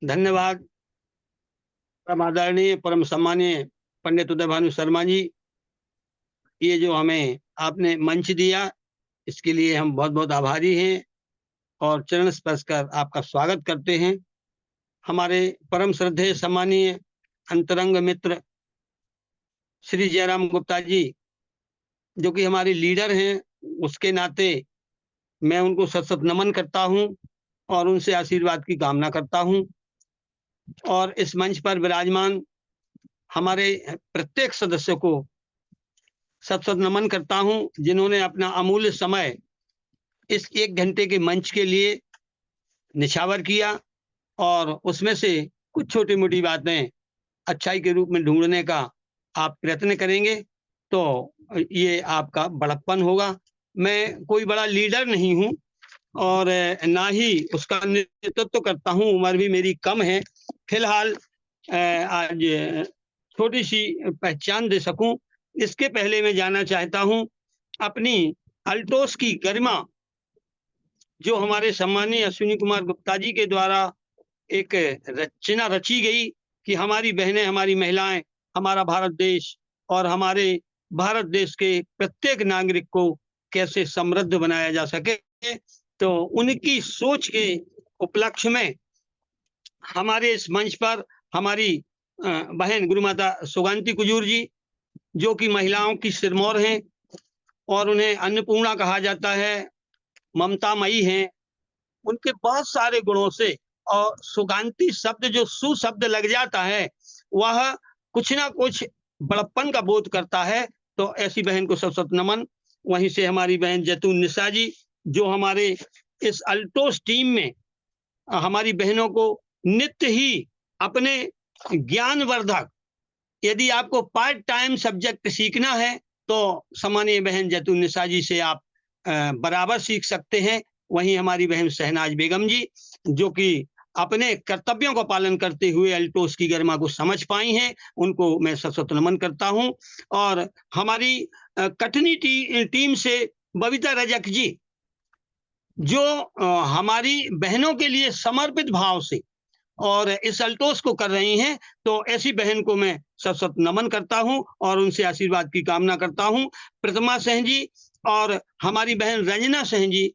धन्यवाद। परम आदरणीय, परम सम्मानीय पंडित उदय भानु शर्मा जी, ये जो हमें आपने मंच दिया, इसके लिए हम बहुत-बहुत आभारी हैं और चरण स्पर्श कर आपका स्वागत करते हैं। हमारे परम श्रद्धेय सम्मानीय अंतरंग मित्र श्री जयराम गुप्ता जी, जो कि हमारे लीडर हैं, उसके नाते मैं उनको सत-सत नमन करता हूँ और उनसे आशीर्वाद की कामना करता हूँ। और इस मंच पर विराजमान हमारे प्रत्येक सदस्य को सत-सत नमन करता हूँ, जिन्होंने अपना अमूल्य समय इस 1 घंटे के मंच के लिए निछावर किया और उसमें से कुछ छोटी-मोटी बातें अच्छाई के रूप में ढूँढने का आप प्रयत्न करेंगे, तो ये आपका बड़प्पन होगा। मैं कोई बड़ा लीडर नहीं हूँ और ना ही उसका नेतृत्व करता हूँ, उम्र भी मेरी कम है। फिलहाल आज छोटी-सी पहचान दे सकूँ, इसके पहले मैं जानना चाहता हूँ, अपनी अल्टोस की गरिमा, जो हमारे सम्मानीय अश्विनी कुमार गुप्ता जी के द्वारा एक रचना रची गई कि हमारी बहनें, हमारी महिलाएँ, हमारा भारत देश और हमारे भारत देश के प्रत्येक नागरिक को कैसे समृद्ध बनाया जा सके। तो उनकी सोच के उपलक्ष्य में हमारे इस मंच पर हमारी बहन गुरुमाता सुगांती कुजूर जी, जो कि महिलाओं की सिरमौर हैं और उन्हें अन्नपूर्णा कहा जाता है, ममतामयी हैं। उनके बहुत सारे गुणों से और सुगांती शब्द जो सु शब्द लग जाता है, वह कुछ ना कुछ बड़प्पन का बोध करता है। तो ऐसी बहन को सत-सत नमन। वहीं से हमारी बहन जैतून निशा जी, जो हमारे इस अल्टोस टीम में हमारी बहनों को नित्य ही अपने ज्ञानवर्धक, यदि आपको पार्ट टाइम सब्जेक्ट सीखना है, तो सम्मानीय बहन जैतून निशा जी से आप बराबर सीख सकते हैं। वहीं हमारी बहन शहनाज बेगम जी, जो कि अपने कर्तव्यों का पालन करते हुए अल्टोस की गरिमा को समझ पाई हैं, उनको मैं सत-सत नमन करता हूँ। और हमारी कटनी टीम से बबीता रजक जी, जो हमारी बहनों के लिए समर्पित भाव से और इस अल्टोस को कर रही हैं, तो ऐसी बहन को मैं सत-सत नमन करता हूँ और उनसे आशीर्वाद की कामना करता हूँ। प्रतिमा सिंह जी और हमारी बहन रंजना सिंह जी,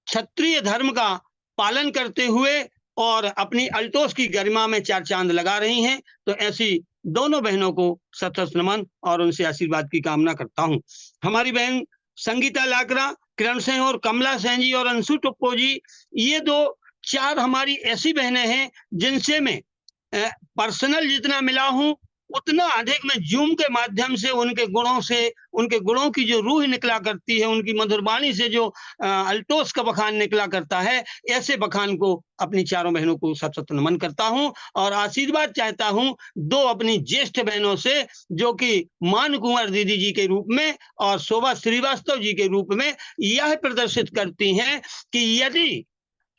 क्षत्रिय धर्म का पालन करते हुए और अपनी अल्टोस की गरिमा में 4 चाँद लगा रही हैं, तो ऐसी दोनों बहनों को सत-सत नमन और उनसे आशीर्वाद की कामना करता हूँ। हमारी बहन संगीता लाकरा, किरण सिंह और कमला सिंह जी और अंशु टुप्पो जी, ये 4 हमारी ऐसी बहनें हैं जिनसे मैं पर्सनल जितना मिला हूँ, उतना अधिक मैं ज़ूम के माध्यम से उनके गुणों से, उनके गुणों की जो रूह निकला करती है, उनकी मधुर वाणी से जो अल्टोस का बखान निकला करता है, ऐसे बखान को अपनी चारों बहनों को सत-सत नमन करता हूँ और आशीर्वाद चाहता हूँ 2 अपनी ज्येष्ठ बहनों से, जो कि मान कुंवर दीदी जी के रूप में और शोभा श्रीवास्तव जी के रूप में यह प्रदर्शित करती हैं कि यदि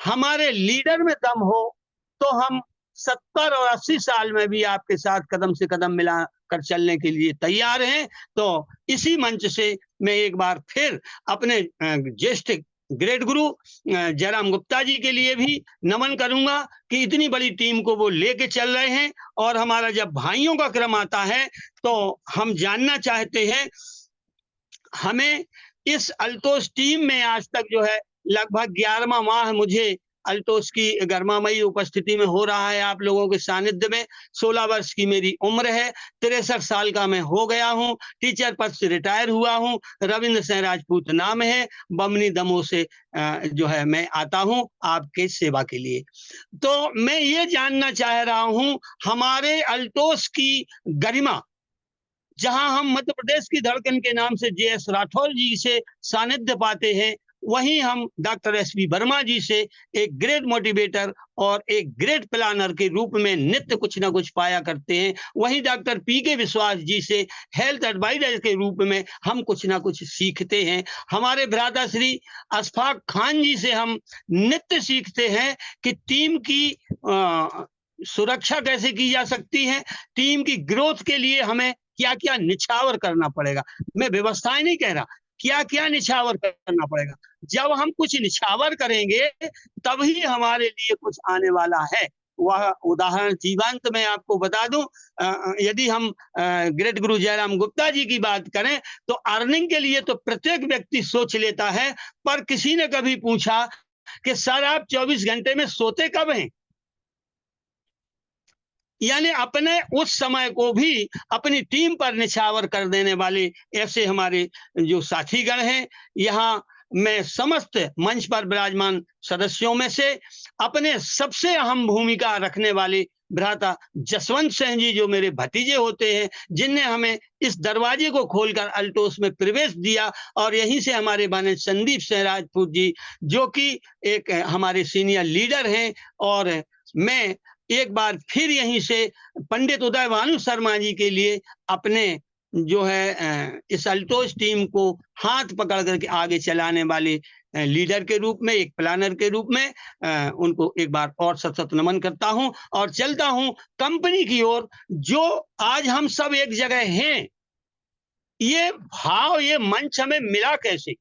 हमारे लीडर में दम हो, तो हम 70 और 80 साल में भी आपके साथ कदम से कदम मिला कर चलने के लिए तैयार हैं। तो इसी मंच से मैं एक बार फिर अपने ज्येष्ठ ग्रेट गुरु जयराम गुप्ता जी के लिए भी नमन करूंगा कि इतनी बड़ी टीम को वो लेके चल रहे हैं। और हमारा जब भाइयों का क्रम आता है, तो हम जानना चाहते हैं, हमें इस अल्टोस टीम में आज तक जो है लगभग 11वां माह मुझे अल्टोस की गरिमामयी उपस्थिति में हो रहा है आप लोगों के सानिध्य में। 16 वर्ष की मेरी उम्र है, 63 साल का मैं हो गया हूँ, टीचर पद से रिटायर हुआ हूँ, रविंद्र सिंह राजपूत नाम है, बमनी दमोह से जो है मैं आता हूँ आपके सेवा के लिए। तो मैं ये जानना चाह रहा हूँ, हमारे अल्टोस की गरिमा, जहां हम मध्य प्रदेश की धड़कन के नाम से जे.एस. राठौर जी से सानिध्य पाते हैं, वहीं हम डॉक्टर एस.पी. वर्मा जी से एक ग्रेट मोटिवेटर और एक ग्रेट प्लानर के रूप में नित्य कुछ ना कुछ पाया करते हैं। वहीं डॉक्टर पी.के. विश्वास जी से हेल्थ एडवाइजर के रूप में हम कुछ ना कुछ सीखते हैं। हमारे भ्राता श्री अशफाक खान जी से हम नित्य सीखते हैं कि टीम की सुरक्षा कैसे की जा सकती है, टीम की ग्रोथ के लिए हमें क्या-क्या निछावर करना पड़ेगा। मैं व्यवस्थाएं नहीं कह रहा, क्या-क्या निछावर करना पड़ेगा। जब हम कुछ निछावर करेंगे, तभी हमारे लिए कुछ आने वाला है। वह उदाहरण जीवंत मैं आपको बता दूं। यदि हम ग्रेट गुरु जयराम गुप्ता जी की बात करें तो अर्निंग के लिए तो प्रत्येक व्यक्ति सोच लेता है, पर किसी ने कभी पूछा कि सर आप 24 घंटे में सोते कब हैं? यानी अपने उस समय को भी अपनी टीम पर निछावर कर देने वाले ऐसे हमारे जो साथीगण हैं। यहाँ मैं समस्त मंच पर विराजमान सदस्यों में से अपने सबसे अहम भूमिका रखने वाले भ्राता जसवंत सिंह जी, जो मेरे भतीजे होते हैं, जिनने हमें इस दरवाजे को खोलकर अल्टोस में प्रवेश दिया, और यहीं से हमारे बने संदीप सिंह राजपूत जी, जो कि एक हमारे सीनियर लीडर हैं। और मैं एक बार फिर यहीं से पंडित उदय भानु शर्मा जी के लिए अपने जो है इस अल्टोस टीम को हाथ पकड़ करके आगे चलाने वाले लीडर के रूप में, एक प्लानर के रूप में उनको एक बार और सत नमन करता हूं और चलता हूं कंपनी की ओर। जो आज हम सब एक जगह हैं, ये भाव, ये मंच हमें मिला कैसे?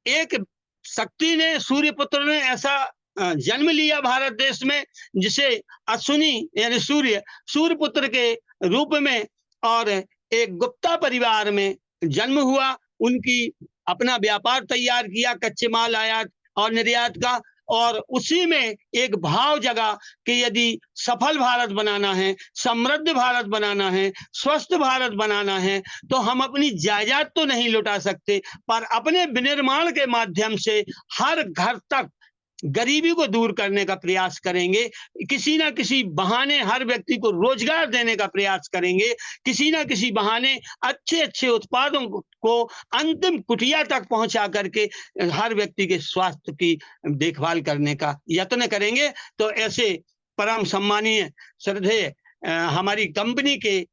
एक शक्ति ने, सूर्यपुत्र ने ऐसा जन्म लिया भारत देश में, जिसे अश्विनी यानी सूर्यपुत्र के रूप में, और एक गुप्ता परिवार में जन्म हुआ। उनकी अपना व्यापार तैयार किया, कच्चे माल आयात और निर्यात का, और उसी में एक भाव जगा कि यदि सफल भारत बनाना है, समृद्ध भारत बनाना है, स्वस्थ भारत बनाना है, तो हम अपनी जायदाद तो नहीं लुटा सकते, पर अपने विनिर्माण के माध्यम से हर घर तक गरीबी को दूर करने का प्रयास करेंगे। किसी ना किसी बहाने हर व्यक्ति को रोजगार देने का प्रयास करेंगे। किसी ना किसी बहाने अच्छे अच्छे उत्पादों को अंतिम कुटिया तक पहुंचा करके हर व्यक्ति के स्वास्थ्य की देखभाल करने का यत्न करेंगे। तो ऐसे परम सम्मानीय श्रद्धेय हमारी कंपनी के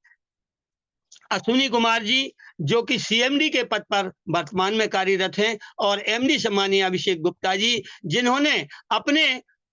अश्विनी कुमार जी, जो कि सीएमडी के पद पर वर्तमान में कार्यरत हैं, और एमडी सम्मानीय अभिषेक गुप्ता जी, जिन्होंने अपने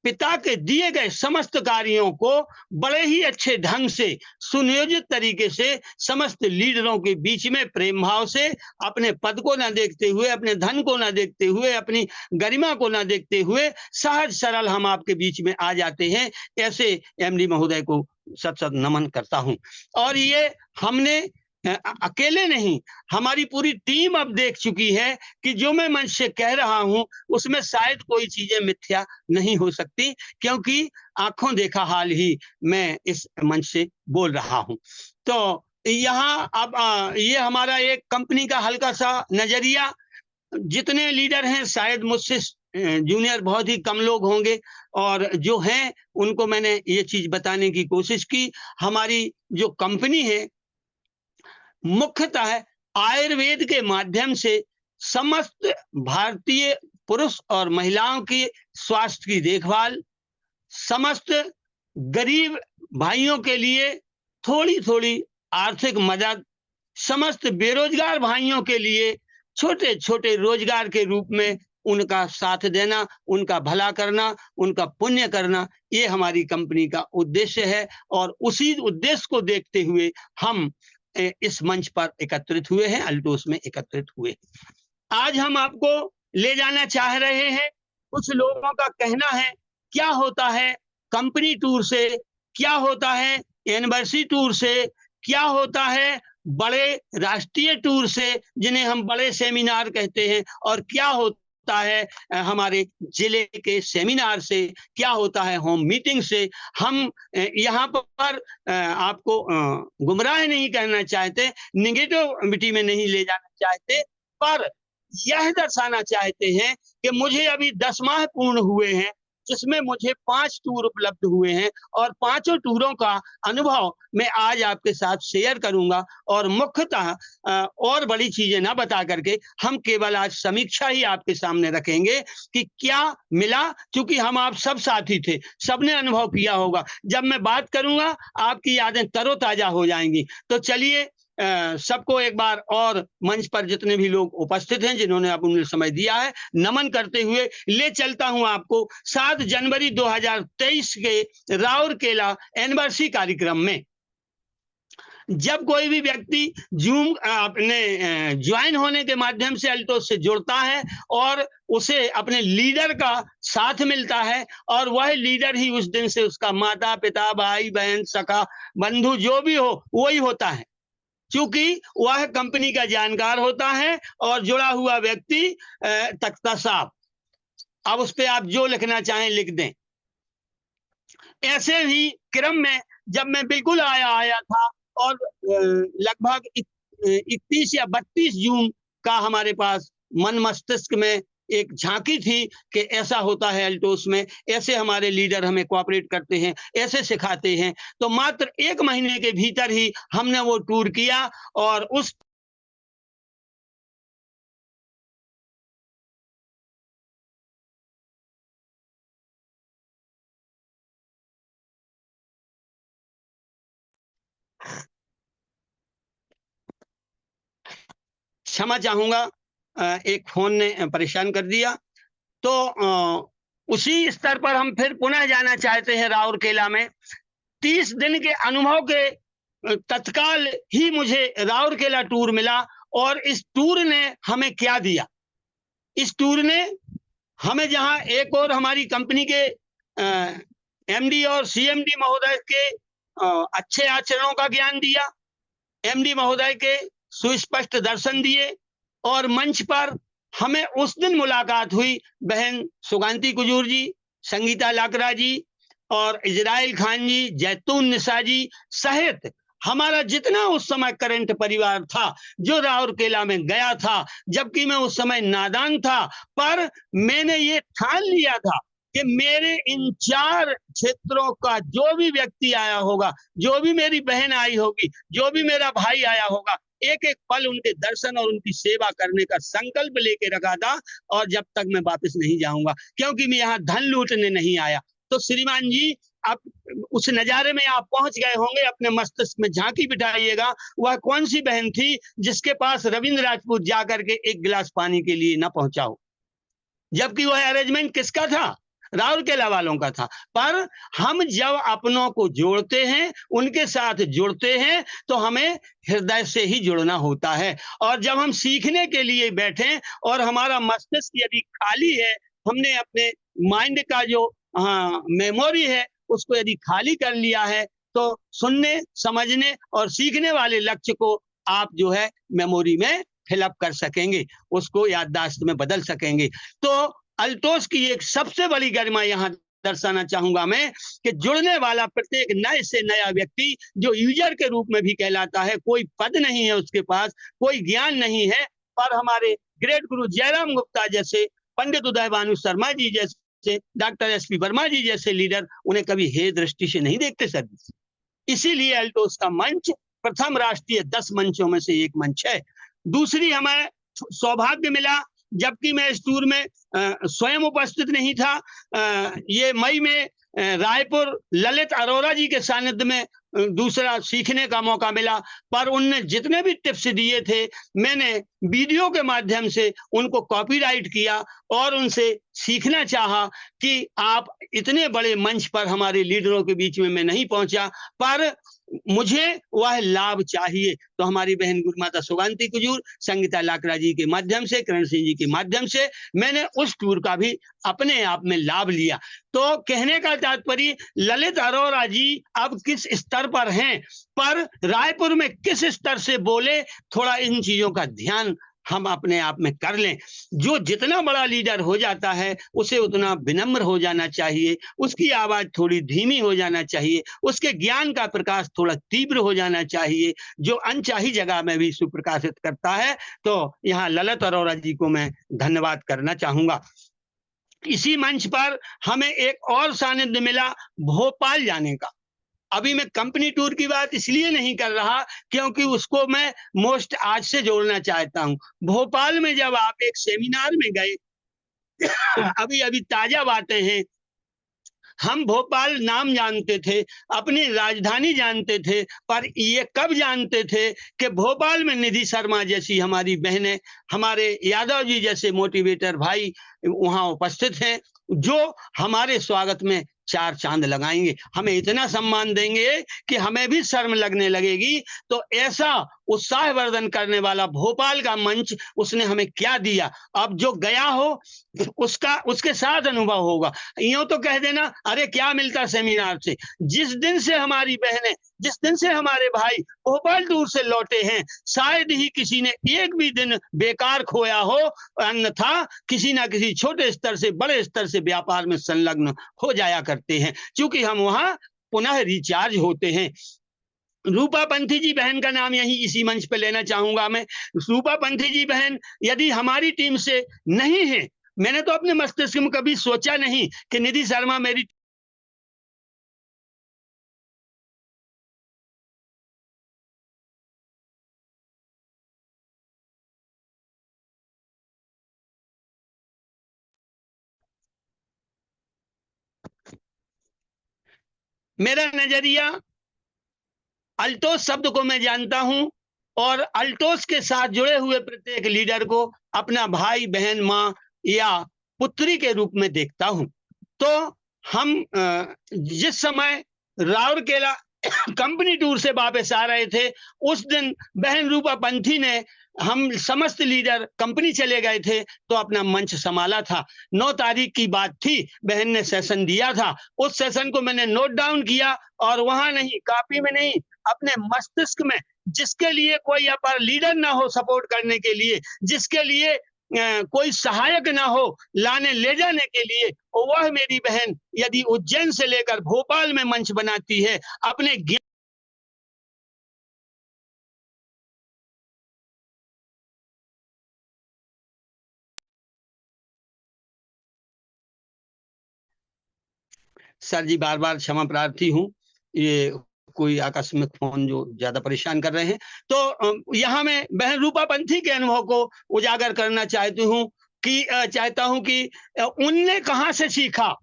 पिता के दिए गए समस्त कार्यों को बड़े ही अच्छे ढंग से, सुनियोजित तरीके से, समस्त लीडरों के बीच में प्रेम भाव से, अपने पद को न देखते हुए, अपने धन को न देखते हुए, अपनी गरिमा को न देखते हुए सहज सरल हम आपके बीच में आ जाते हैं। ऐसे एमडी महोदय को सत सत नमन करता हूं। और ये हमने अकेले नहीं, हमारी पूरी टीम अब देख चुकी है कि जो मैं मंच से कह रहा हूं उसमें शायद कोई चीजें मिथ्या नहीं हो सकती, क्योंकि आंखों देखा हाल ही मैं इस मंच से बोल रहा हूं। तो यहाँ अब ये हमारा एक कंपनी का हल्का सा नजरिया। जितने लीडर हैं शायद मुझसे जूनियर बहुत ही कम लोग होंगे, और जो हैं उनको मैंने ये चीज बताने की कोशिश की। हमारी जो कंपनी है मुख्यतः आयुर्वेद के माध्यम से समस्त भारतीय पुरुष और महिलाओं की स्वास्थ्य की देखभाल, समस्त गरीब भाइयों के लिए थोड़ी थोड़ी आर्थिक मदद, समस्त बेरोजगार भाइयों के लिए छोटे छोटे रोजगार के रूप में उनका साथ देना, उनका भला करना, उनका पुण्य करना, ये हमारी कंपनी का उद्देश्य है। और उसी उद्देश्य को देखते हुए हम इस मंच पर एकत्रित हुए हैं, अल्टोस में एकत्रित हुए। आज हम आपको ले जाना चाह रहे हैं। कुछ लोगों का कहना है क्या होता है कंपनी टूर से, क्या होता है यूनिवर्सिटी टूर से, क्या होता है बड़े राष्ट्रीय टूर से, जिन्हें हम बड़े सेमिनार कहते हैं, और क्या होता है हमारे जिले के सेमिनार से, क्या होता है होम मीटिंग से। हम यहाँ पर आपको गुमराह नहीं करना चाहते, निगेटिविटी में नहीं ले जाना चाहते, पर यह दर्शाना चाहते हैं कि मुझे अभी 10 माह पूर्ण हुए हैं, जिसमें मुझे 5 टूर उपलब्ध हुए हैं, और 5 टूरों का अनुभव मैं आज आपके साथ शेयर करूंगा। और मुख्यतः और बड़ी चीजें ना बता करके हम केवल आज समीक्षा ही आपके सामने रखेंगे कि क्या मिला, क्योंकि हम आप सब साथी थे, सबने अनुभव किया होगा। जब मैं बात करूंगा आपकी यादें तरोताजा हो जाएंगी। तो चलिए सबको एक बार और मंच पर जितने भी लोग उपस्थित हैं, जिन्होंने अपने समय दिया है, नमन करते हुए ले चलता हूं आपको 7 जनवरी 2023 के राउरकेला एनिवर्सरी कार्यक्रम में। जब कोई भी व्यक्ति जूम अपने ज्वाइन होने के माध्यम से अल्टोस से जुड़ता है और उसे अपने लीडर का साथ मिलता है, और वह लीडर ही उस दिन से उसका माता पिता भाई बहन सखा बंधु जो भी हो वही होता है, क्योंकि वह कंपनी का जानकार होता है और जुड़ा हुआ व्यक्ति तख्ता साहब। अब उस पर आप जो लिखना चाहें लिख दें। ऐसे ही क्रम में जब मैं बिल्कुल आया था और लगभग 31 या 32 जून का हमारे पास मन मस्तिष्क में एक झांकी थी कि ऐसा होता है अल्टोस में, ऐसे हमारे लीडर हमें कोऑपरेट करते हैं, ऐसे सिखाते हैं। तो मात्र 1 महीने के भीतर ही हमने वो टूर किया और उस क्षमा चाहूंगा, एक फोन ने परेशान कर दिया। तो उसी स्तर पर हम फिर पुनः जाना चाहते हैं राउरकेला में। 30 दिन के अनुभव के तत्काल ही मुझे राउरकेला टूर मिला, और इस टूर ने हमें क्या दिया? इस टूर ने हमें जहां एक और हमारी कंपनी के एमडी और सीएमडी महोदय के अच्छे आचरणों का ज्ञान दिया, एमडी महोदय के सुस्पष्ट दर्शन दिए, और मंच पर हमें उस दिन मुलाकात हुई बहन सुगांती कुजूर जी, संगीता लाकरा जी और इजराइल खान जी, जैतून निशा जी सहित हमारा जितना उस समय करंट परिवार था जो राउरकेला में गया था। जबकि मैं उस समय नादान था, पर मैंने ये ठान लिया था कि मेरे इन 4 क्षेत्रों का जो भी व्यक्ति आया होगा, जो भी मेरी बहन आई होगी, जो भी मेरा भाई आया होगा, एक एक पल उनके दर्शन और उनकी सेवा करने का संकल्प लेके रखा था, और जब तक मैं वापस नहीं जाऊंगा, क्योंकि मैं यहाँ धन लूटने नहीं आया। तो श्रीमान जी, आप उस नजारे में आप पहुंच गए होंगे, अपने मस्तिष्क में झांकी बिठाइएगा, वह कौन सी बहन थी जिसके पास रविंद्र राजपूत जाकर के एक गिलास पानी के लिए न पहुंचा हो, जबकि वह अरेंजमेंट किसका था? राउरकेला वालों का था। पर हम जब अपनों को जोड़ते हैं, उनके साथ जुड़ते हैं, तो हमें हृदय से ही जुड़ना होता है। और जब हम सीखने के लिए बैठे और हमारा मस्तिष्क यदि खाली है, हमने अपने माइंड का जो मेमोरी है उसको यदि खाली कर लिया है, तो सुनने समझने और सीखने वाले लक्ष्य को आप जो है मेमोरी में फिलअप कर सकेंगे, उसको याददाश्त में बदल सकेंगे। तो अल्टोस की एक सबसे बड़ी गरिमा यहाँ दर्शाना चाहूंगा मैं कि जुड़ने वाला प्रत्येक नए से नया व्यक्ति जो यूजर के रूप में भी कहलाता है, कोई पद नहीं है उसके पास, कोई ज्ञान नहीं है, पर हमारे ग्रेट गुरु जयराम गुप्ता जैसे, पंडित उदय भानु शर्मा जी जैसे, डॉक्टर एसपी वर्मा जी जैसे लीडर उन्हें कभी हे दृष्टि से नहीं देखते सर। इसीलिए अल्टोस का मंच प्रथम राष्ट्रीय 10 मंचों में से एक मंच है। दूसरी, हमें सौभाग्य मिला, जबकि मैं इस टूर में स्वयं उपस्थित नहीं था, ये मई में रायपुर ललित अरोरा जी के सानिध्य में दूसरा सीखने का मौका मिला, पर उनने जितने भी टिप्स दिए थे मैंने वीडियो के माध्यम से उनको कॉपीराइट किया और उनसे सीखना चाहा कि आप इतने बड़े मंच पर हमारे लीडरों के बीच में मैं नहीं पहुंचा, पर मुझे वह लाभ चाहिए। तो हमारी बहन गुरु माता सुगांती कुजूर, संगीता लाकरा जी के माध्यम से, करण सिंह जी के माध्यम से मैंने उस टूर का भी अपने आप में लाभ लिया। तो कहने का तात्पर्य, ललित अरोरा जी अब किस स्तर पर हैं, पर रायपुर में किस स्तर से बोले, थोड़ा इन चीजों का ध्यान हम अपने आप में कर लें। जो जितना बड़ा लीडर हो जाता है उसे उतना विनम्र हो जाना चाहिए, उसकी आवाज थोड़ी धीमी हो जाना चाहिए, उसके ज्ञान का प्रकाश थोड़ा तीव्र हो जाना चाहिए, जो अनचाही जगह में भी सुप्रकाशित करता है। तो यहाँ ललित अरोरा जी को मैं धन्यवाद करना चाहूंगा। इसी मंच पर हमें एक और सानिध्य मिला भोपाल जाने का। अभी मैं कंपनी टूर की बात इसलिए नहीं कर रहा क्योंकि उसको मैं मोस्ट आज से जोड़ना चाहता हूं। भोपाल में जब आप एक सेमिनार में गए, अभी अभी ताजा बातें हैं, हम भोपाल नाम जानते थे, अपनी राजधानी जानते थे, पर ये कब जानते थे कि भोपाल में निधि शर्मा जैसी हमारी बहनें, हमारे यादव जी जैसे मोटिवेटर भाई वहां उपस्थित हैं, जो हमारे स्वागत में चार चांद लगाएंगे, हमें इतना सम्मान देंगे कि हमें भी शर्म लगने लगेगी। तो ऐसा उत्साहवर्धन करने वाला भोपाल का मंच उसने हमें क्या दिया, अब जो गया हो उसका उसके साथ अनुभव होगा। यूं तो कह देना अरे क्या मिलता सेमिनार से। जिस दिन से हमारी बहनें, जिस दिन से हमारे भाई भोपाल टूर से लौटे हैं, शायद ही किसी ने एक भी दिन बेकार खोया हो, अन्यथा किसी ना किसी छोटे स्तर से बड़े स्तर से व्यापार में संलग्न हो जाया करते हैं, क्योंकि हम वहां पुनः रिचार्ज होते हैं। रूपा पंथी जी बहन का नाम यही इसी मंच पे लेना चाहूंगा मैं। रूपा पंथी जी बहन यदि हमारी टीम से नहीं है, मैंने तो अपने मस्तिष्क में कभी सोचा नहीं कि निधि शर्मा मेरी मेरा नजरिया, अल्टोस शब्द को मैं जानता हूं और अल्टोस के साथ जुड़े हुए प्रत्येक लीडर को अपना भाई बहन माँ या पुत्री के रूप में देखता हूं। तो हम जिस समय राउरकेला कंपनी टूर से वापस आ रहे थे, उस दिन बहन रूपा पंथी ने, हम समस्त लीडर कंपनी चले गए थे तो अपना मंच संभाला था। 9 तारीख की बात थी, बहन ने सेशन दिया था, उस सेशन को मैंने नोट डाउन किया और वहां नहीं, कॉपी में नहीं, अपने मस्तिष्क में, जिसके लिए कोई अपर लीडर ना हो सपोर्ट करने के लिए, जिसके लिए कोई सहायक ना हो लाने ले जाने के लिए, वह मेरी बहन यदि उज्जैन से लेकर भोपाल में मंच बनाती है अपने सर जी बार बार क्षमा प्रार्थी हूँ, ये कोई आकस्मिक फोन जो ज्यादा परेशान कर रहे हैं। तो यहाँ मैं बहन रूपा पंथी के अनुभव को उजागर करना चाहती हूँ कि चाहता हूँ कि उनने कहाँ से सीखा।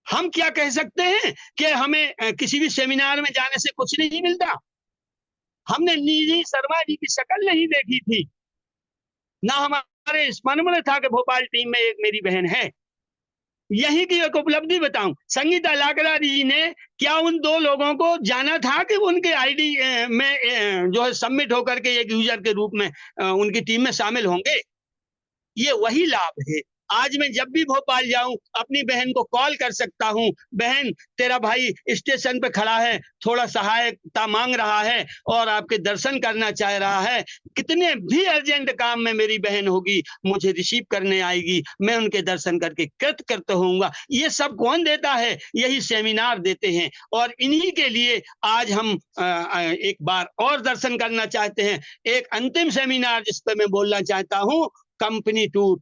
हम क्या कह सकते हैं कि हमें किसी भी सेमिनार में जाने से कुछ नहीं मिलता। हमने निधि शर्मा जी की शक्ल नहीं देखी थी, ना हमारे स्मरण में था कि भोपाल टीम में एक मेरी बहन है। यही की एक उपलब्धि बताऊं, संगीता लाकड़ा जी ने क्या उन दो लोगों को जाना था कि उनके आईडी में जो है सबमिट होकर के एक यूजर के रूप में उनकी टीम में शामिल होंगे। ये वही लाभ है। आज मैं जब भी भोपाल जाऊं अपनी बहन को कॉल कर सकता हूं, बहन तेरा भाई स्टेशन पे खड़ा है, थोड़ा सहायता मांग रहा है और आपके दर्शन करना चाह रहा है, कितने भी अर्जेंट काम में मेरी बहन होगी मुझे रिसीव करने आएगी, मैं उनके दर्शन करके कृतकृत होऊंगा। ये सब कौन देता है? यही सेमिनार देते हैं और इन्हीं के लिए आज हम एक बार और दर्शन करना चाहते हैं। एक अंतिम सेमिनार जिस पर मैं बोलना चाहता हूं, कंपनी टूर।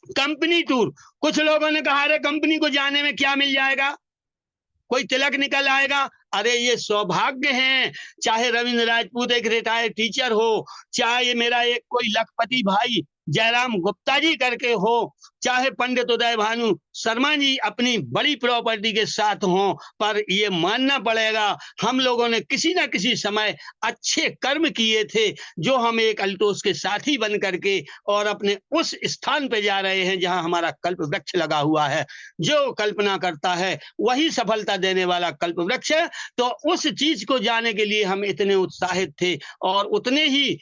कंपनी टूर, कुछ लोगों ने कहा अरे कंपनी को जाने में क्या मिल जाएगा, कोई तिलक निकल आएगा। अरे ये सौभाग्य है, चाहे रविंद्र राजपूत एक रिटायर्ड टीचर हो, चाहे मेरा एक कोई लखपति भाई जयराम गुप्ता जी करके हो, चाहे पंडित उदय भानु शर्मा जी अपनी बड़ी प्रॉपर्टी के साथ हों, पर ये मानना पड़ेगा हम लोगों ने किसी ना किसी समय अच्छे कर्म किए थे, जो हम एक अल्टोस के साथी बन करके और अपने उस स्थान पे जा रहे हैं जहां हमारा कल्प वृक्ष लगा हुआ है। जो कल्पना करता है वही सफलता देने वाला कल्प वृक्ष है। तो उस चीज को जाने के लिए हम इतने उत्साहित थे और उतने ही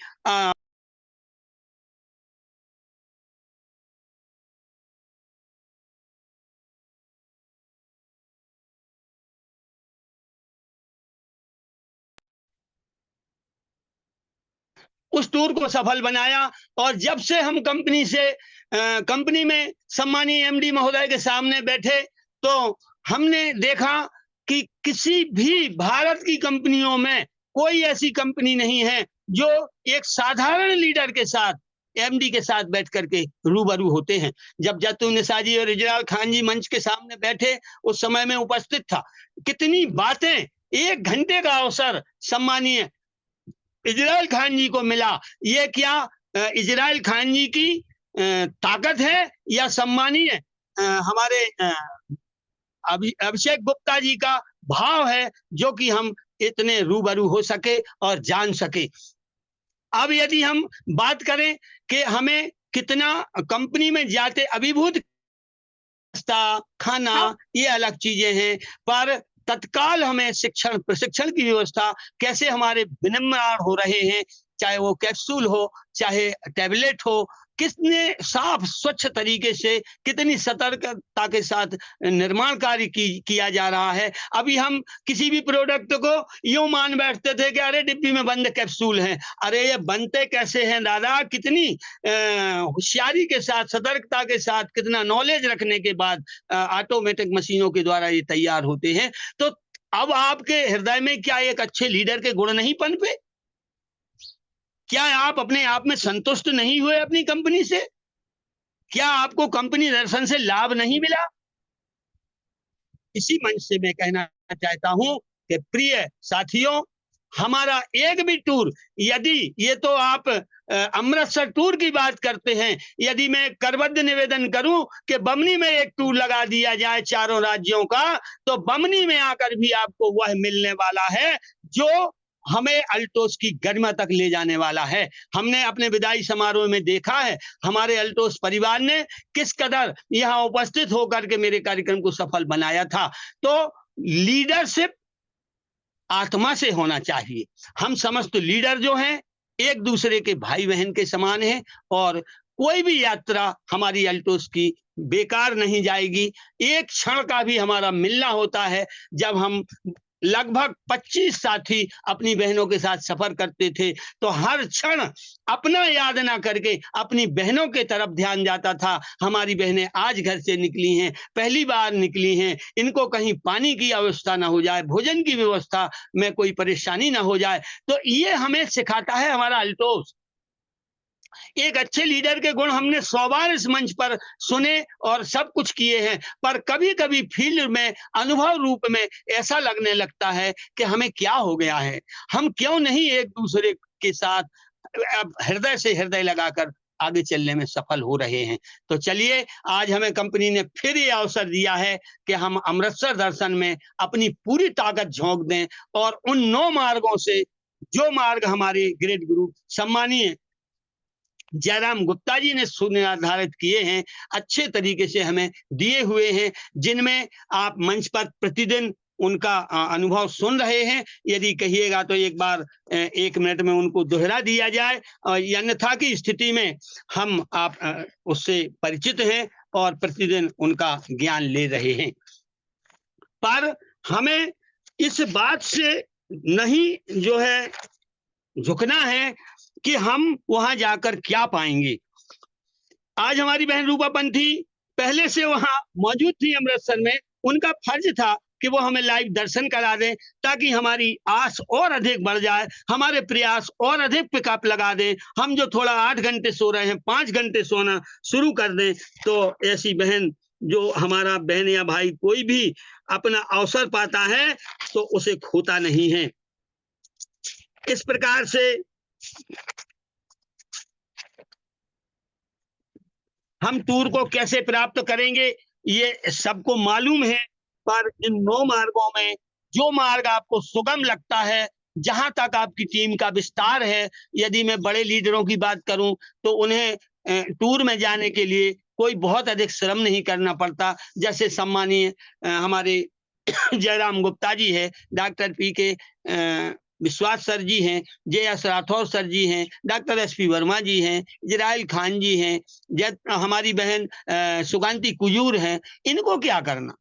उस टूर को सफल बनाया। और जब से हम कंपनी में सम्मानीय एमडी महोदय के सामने बैठे तो हमने देखा कि किसी भी भारत की कंपनियों में कोई ऐसी कंपनी नहीं है जो एक साधारण लीडर के साथ, एमडी के साथ बैठ करके रूबरू होते हैं। जब जैतून निसा जी और इजलाल खान जी मंच के सामने बैठे, उस समय में उपस्थित था। कितनी बातें, 1 घंटे का अवसर सम्मानीय इजराइल खान जी को मिला। ये क्या इजराइल खान जी की ताकत है या सम्मानीय हमारे अभिषेक गुप्ता जी का भाव है, जो कि हम इतने रूबरू हो सके और जान सके। अब यदि हम बात करें कि हमें कितना कंपनी में जाते अभिभूत नाश्ता, खाना ये अलग चीजें हैं, पर तत्काल हमें शिक्षण प्रशिक्षण की व्यवस्था कैसे हमारे विनिर्माण हो रहे हैं, चाहे वो कैप्सूल हो, चाहे टैबलेट हो, कितने साफ स्वच्छ तरीके से, कितनी सतर्कता के साथ निर्माण कार्य किया जा रहा है। अभी हम किसी भी प्रोडक्ट को यूं मान बैठते थे कि अरे डिब्बी में बंद कैप्सूल हैं। अरे ये बनते कैसे हैं दादा, कितनी होशियारी के साथ, सतर्कता के साथ, कितना नॉलेज रखने के बाद ऑटोमेटिक मशीनों के द्वारा ये तैयार होते हैं। तो अब आपके हृदय में क्या एक अच्छे लीडर के गुण नहीं पनपे? क्या आप अपने आप में संतुष्ट नहीं हुए अपनी कंपनी से? क्या आपको कंपनी दर्शन से लाभ नहीं मिला? इसी मंच से मैं कहना चाहता हूं कि प्रिय साथियों, हमारा एक भी टूर, यदि ये तो आप अमृतसर टूर की बात करते हैं, यदि मैं करबद्ध निवेदन करूं कि बमनी में एक टूर लगा दिया जाए चारों राज्यों का, तो बमनी में आकर भी आपको वह मिलने वाला है जो हमें अल्टोस की गरिमा तक ले जाने वाला है। हमने अपने विदाई समारोह में देखा है हमारे अल्टोस परिवार ने किस कदर यहाँ उपस्थित होकर के मेरे कार्यक्रम को सफल बनाया था। तो लीडरशिप आत्मा से होना चाहिए। हम समस्त लीडर जो हैं एक दूसरे के भाई बहन के समान हैं, और कोई भी यात्रा हमारी अल्टोस की बेकार नहीं जाएगी। एक क्षण का भी हमारा मिलना होता है। जब हम लगभग 25 साथी अपनी बहनों के साथ सफर करते थे, तो हर क्षण अपना याद ना करके अपनी बहनों के तरफ ध्यान जाता था। हमारी बहनें आज घर से निकली हैं, पहली बार निकली हैं, इनको कहीं पानी की व्यवस्था ना हो जाए, भोजन की व्यवस्था में कोई परेशानी ना हो जाए। तो ये हमें सिखाता है हमारा अल्टोस। एक अच्छे लीडर के गुण हमने 100 बार इस मंच पर सुने और सब कुछ किए हैं, पर कभी कभी फील्ड में अनुभव रूप में ऐसा लगने लगता है कि हमें क्या हो गया है, हम क्यों नहीं एक दूसरे के साथ हृदय से हृदय लगाकर आगे चलने में सफल हो रहे हैं। तो चलिए, आज हमें कंपनी ने फिर ये अवसर दिया है कि हम अमृतसर दर्शन में अपनी पूरी ताकत झोंक दें, और उन 9 मार्गों से जो मार्ग हमारे ग्रेट गुरु सम्मानीय जयराम गुप्ता जी ने सुनिर्धारित किए हैं, अच्छे तरीके से हमें दिए हुए हैं, जिनमें आप मंच पर प्रतिदिन उनका अनुभव सुन रहे हैं। यदि कहिएगा तो एक बार 1 मिनट में उनको दोहरा दिया जाए, अन्यथा की स्थिति में हम आप उससे परिचित हैं और प्रतिदिन उनका ज्ञान ले रहे हैं। पर हमें इस बात से नहीं जो है झुकना है कि हम वहां जाकर क्या पाएंगे। आज हमारी बहन रूपा पंथी पहले से वहां मौजूद थी अमृतसर में, उनका फर्ज था कि वो हमें लाइव दर्शन करा दें, ताकि हमारी आस और अधिक बढ़ जाए, हमारे प्रयास और अधिक पिकअप लगा दें। हम जो थोड़ा 8 घंटे सो रहे हैं, 5 घंटे सोना शुरू कर दें। तो ऐसी बहन, जो हमारा बहन या भाई कोई भी अपना अवसर पाता है तो उसे खोता नहीं है। इस प्रकार से हम टूर को कैसे प्राप्त करेंगे ये सबको मालूम है, पर इन 9 मार्गों में जो मार्ग आपको सुगम लगता है, जहां तक आपकी टीम का विस्तार है, यदि मैं बड़े लीडरों की बात करूं तो उन्हें टूर में जाने के लिए कोई बहुत अधिक श्रम नहीं करना पड़ता। जैसे सम्मानीय हमारे जयराम गुप्ता जी है, डॉक्टर पी.के. विश्वास सर जी हैं, जे.एस. राठौर सर जी हैं, डॉक्टर एस.पी. वर्मा जी हैं, इजराइल खान जी हैं, हमारी बहन सुकांती कुजूर हैं। इनको क्या करना?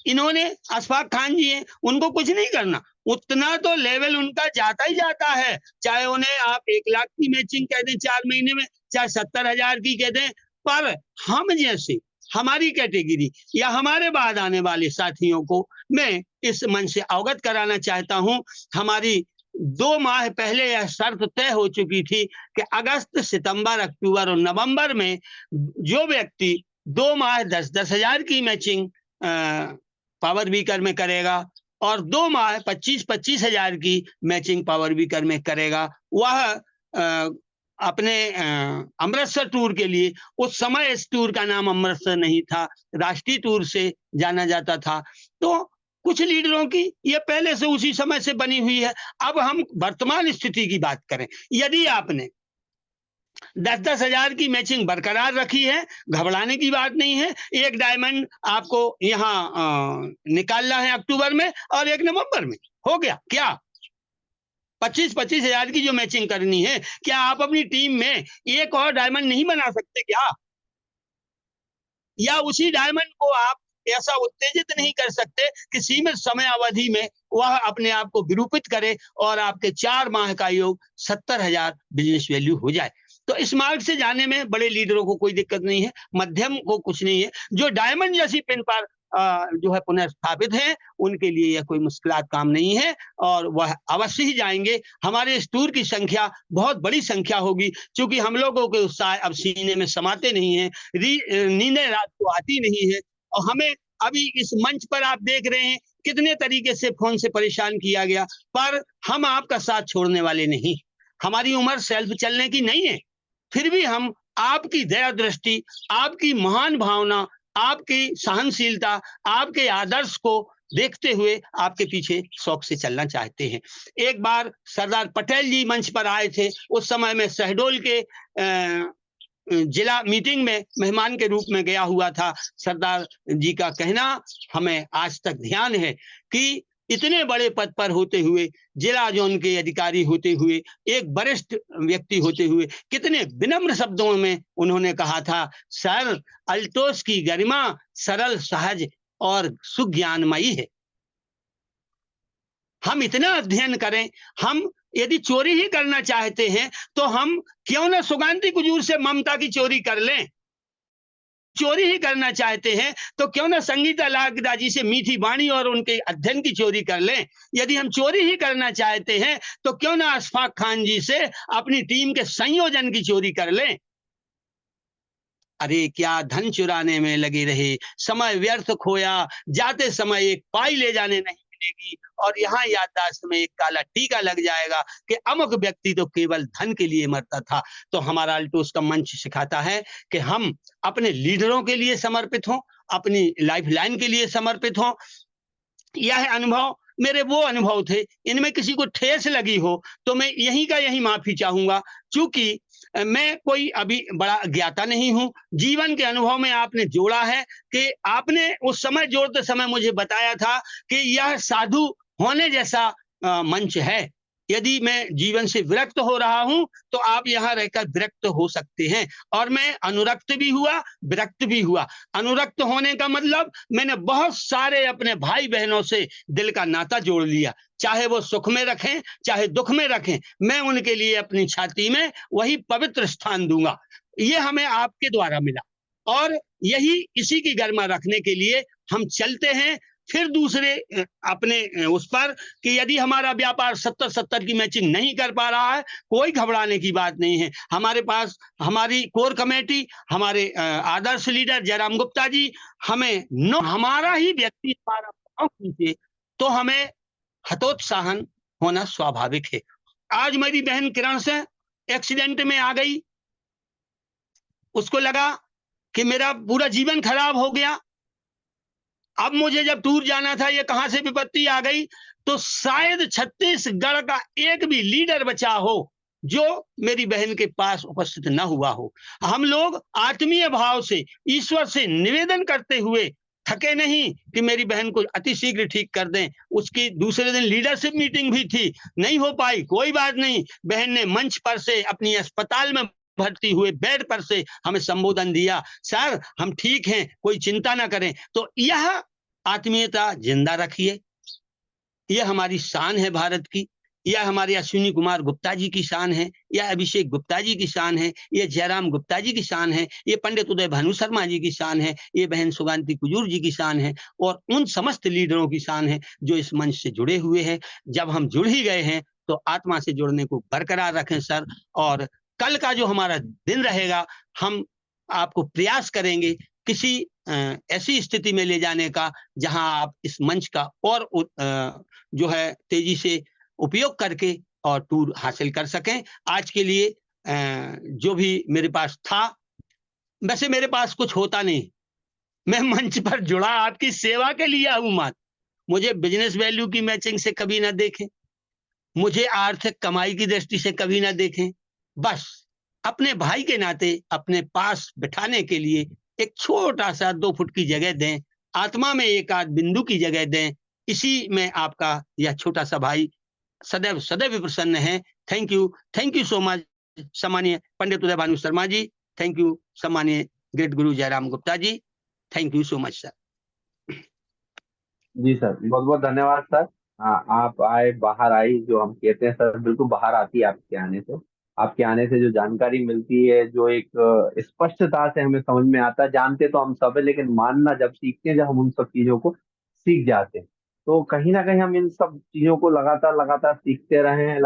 इन्होंने अशफाक खान जी हैं, उनको कुछ नहीं करना। उतना तो लेवल उनका जाता ही जाता है, चाहे उन्हें आप 1 लाख की मैचिंग कह दें 4 महीने में, चाहे 70,000 की कह दें। पर हम जैसे, हमारी कैटेगरी या हमारे बाद आने वाले साथियों को मैं इस मंच से अवगत कराना चाहता हूं। हमारी 2 माह पहले यह शर्त तय हो चुकी थी कि अगस्त, सितंबर, अक्टूबर और नवंबर में जो व्यक्ति 2 माह 10-10 हजार की मैचिंग पावर बीकर में करेगा और 2 माह 25-25 हजार की मैचिंग पावर बीकर में करेगा, वह अपने अमृतसर टूर के लिए, उस समय इस टूर का नाम अमृतसर नहीं था, राष्ट्रीय टूर से जाना जाता था। तो कुछ लीडरों की ये पहले से उसी समय से बनी हुई है। अब हम वर्तमान स्थिति की बात करें, यदि आपने 10-10 हजार की मैचिंग बरकरार रखी है, घबराने की बात नहीं है। एक डायमंड आपको यहाँ निकालना है अक्टूबर में और एक नवंबर में, हो गया क्या? 25-25 हजार की जो मैचिंग करनी है, क्या आप अपनी टीम में एक और डायमंड नहीं बना सकते क्या? या उसी डायमंड को आप ऐसा उत्तेजित नहीं कर सकते कि सीमित समय अवधि में वह अपने आप को विरूपित करे और आपके 4 माह का योग 70,000 बिजनेस वैल्यू हो जाए। तो इस मार्ग से जाने में बड़े लीडरों को कोई दिक्कत नहीं है, मध्यम को कुछ नहीं है। जो डायमंड जैसी पिन पर जो है पुनर्स्थापित है, उनके लिए यह कोई मुश्किलात काम नहीं है और वह अवश्य ही जाएंगे। हमारे इस टूर की संख्या बहुत बड़ी संख्या होगी, क्योंकि हम लोगों के उत्साह अब सीने में समाते नहीं है, नींदें रात को आती नहीं है। और हमें अभी इस मंच पर आप देख रहे हैं कितने तरीके से फोन से परेशान किया गया, पर हम आपका साथ छोड़ने वाले नहीं। हमारी उम्र सेल्फ चलने की नहीं है, फिर भी हम आपकी दया दृष्टि, आपकी महान भावना, आपकी सहनशीलता, आपके आदर्श को देखते हुए आपके पीछे शौक से चलना चाहते हैं। एक बार सरदार पटेल जी मंच पर आए थे, उस समय में शहडोल के जिला मीटिंग में मेहमान के रूप में गया हुआ था। सरदार जी का कहना हमें आज तक ध्यान है कि इतने बड़े पद पर होते हुए, जिला जोन के अधिकारी होते हुए, एक वरिष्ठ व्यक्ति होते हुए, कितने विनम्र शब्दों में उन्होंने कहा था, सर, अल्टोस की गरिमा सरल, सहज और सुज्ञानमयी है। हम इतना अध्ययन करें, हम यदि चोरी ही करना चाहते हैं तो हम क्यों ना सुगांती कुजूर से ममता की चोरी कर लें। चोरी ही करना चाहते हैं तो क्यों ना संगीता लागदा जी से मीठी वाणी और उनके अध्ययन की चोरी कर लें। यदि हम चोरी ही करना चाहते हैं तो क्यों ना अशफाक खान जी से अपनी टीम के संयोजन की चोरी कर लें। अरे क्या धन चुराने में लगे रहे, समय व्यर्थ खोया, जाते समय एक पाई ले जाने नहीं मिलेगी और यहाँ याददाश्त में एक काला टीका लग जाएगा कि अमुक व्यक्ति तो केवल धन के लिए मरता था। तो हमारा अल्टोस का मंच सिखाता है कि हम अपने लीडरों के लिए समर्पित हों, अपनी लाइफलाइन के लिए समर्पित हों। यह अनुभव मेरे वो अनुभव थे, इनमें किसी को ठेस लगी हो तो मैं यहीं का यहीं माफी चाहूंगा, क्योंकि मैं कोई अभी बड़ा ज्ञाता नहीं हूं। जीवन के अनुभव में आपने जोड़ा है कि आपने उस समय जोड़ते समय मुझे बताया था कि यह साधु होने जैसा मंच है। यदि मैं जीवन से विरक्त हो रहा हूं तो आप यहाँ रहकर विरक्त हो सकते हैं। और मैं अनुरक्त भी हुआ, विरक्त भी हुआ। अनुरक्त होने का मतलब मैंने बहुत सारे अपने भाई बहनों से दिल का नाता जोड़ लिया, चाहे वो सुख में रखें चाहे दुख में रखें, मैं उनके लिए अपनी छाती में वही पवित्र स्थान दूंगा। ये हमें आपके द्वारा मिला और यही इसी की गरिमा रखने के लिए हम चलते हैं। फिर दूसरे अपने उस पर कि यदि हमारा व्यापार 70-70 की मैचिंग नहीं कर पा रहा है, कोई घबराने की बात नहीं है। हमारे पास हमारी कोर कमेटी, हमारे आदर्श लीडर जयराम गुप्ता जी, हमें नो हमारा ही व्यक्ति हमारा पाँव खींचे तो हमें हतोत्साहन होना स्वाभाविक है। आज मेरी बहन किरण से एक्सीडेंट में आ गई, उसको लगा कि मेरा पूरा जीवन खराब हो गया। अब मुझे जब टूर जाना था, ये कहां से विपत्ति आ गई, तो शायद छत्तीसगढ़ का एक भी लीडर बचा हो जो मेरी बहन के पास उपस्थित न हुआ हो। हम लोग आत्मीय भाव से ईश्वर से निवेदन करते हुए थके नहीं कि मेरी बहन को अति शीघ्र ठीक कर दें। उसकी दूसरे दिन लीडरशिप मीटिंग भी थी, नहीं हो पाई, कोई बात नहीं। बहन ने मंच पर से अपनी अस्पताल में भर्ती हुए बेड पर से हमें संबोधन दिया, सर हम ठीक हैं, कोई चिंता ना करें। तो यह आत्मीयता जिंदा रखिए, यह हमारी शान है भारत की। यह हमारे अश्विनी कुमार गुप्ता जी की शान है, यह अभिषेक गुप्ता जी की शान है, यह जयराम गुप्ता जी की शान है, ये पंडित उदय भानु शर्मा जी की शान है, ये बहन सुगांती कुजूर जी की शान है और उन समस्त लीडरों की शान है जो इस मंच से जुड़े हुए हैं। जब हम जुड़ ही गए हैं तो आत्मा से जुड़ने को बरकरार रखें सर। और कल का जो हमारा दिन रहेगा, हम आपको प्रयास करेंगे किसी ऐसी स्थिति में ले जाने का जहां आप इस मंच का और जो है तेजी से उपयोग करके और टूर हासिल कर सकें। आज के लिए जो भी मेरे पास था, वैसे मेरे पास कुछ होता नहीं, मैं मंच पर जुड़ा आपकी सेवा के लिए हूं मात्र। मुझे बिजनेस वैल्यू की मैचिंग से कभी ना देखें, मुझे आर्थिक कमाई की दृष्टि से कभी ना देखें। बस अपने भाई के नाते अपने पास बिठाने के लिए एक छोटा-सा 2 फुट की जगह दें, आत्मा में एक आध बिंदु की जगह दें। इसी में आपका यह छोटा-सा भाई सदैव सदैव प्रसन्न है। थैंक यू सो मच सम्मानीय पंडित उदय भानु शर्मा जी। थैंक यू सम्मानीय great guru Jairam Gupta ji. Thank you so much sir. जी सर, बहुत बहुत धन्यवाद सर। हाँ, आप आए, बाहर आई, जो हम कहते हैं सर, बिल्कुल बाहर आती है आपके आने से। आपके आने से जो जानकारी मिलती है, जो एक स्पष्टता से हमें समझ में आता है। जानते तो हम सब है, लेकिन मानना जब सीखते हैं, जब हम उन सब चीजों को सीख जाते हैं, तो कहीं ना कहीं हम इन सब चीजों को लगातार लगातार सीखते रहे हैं,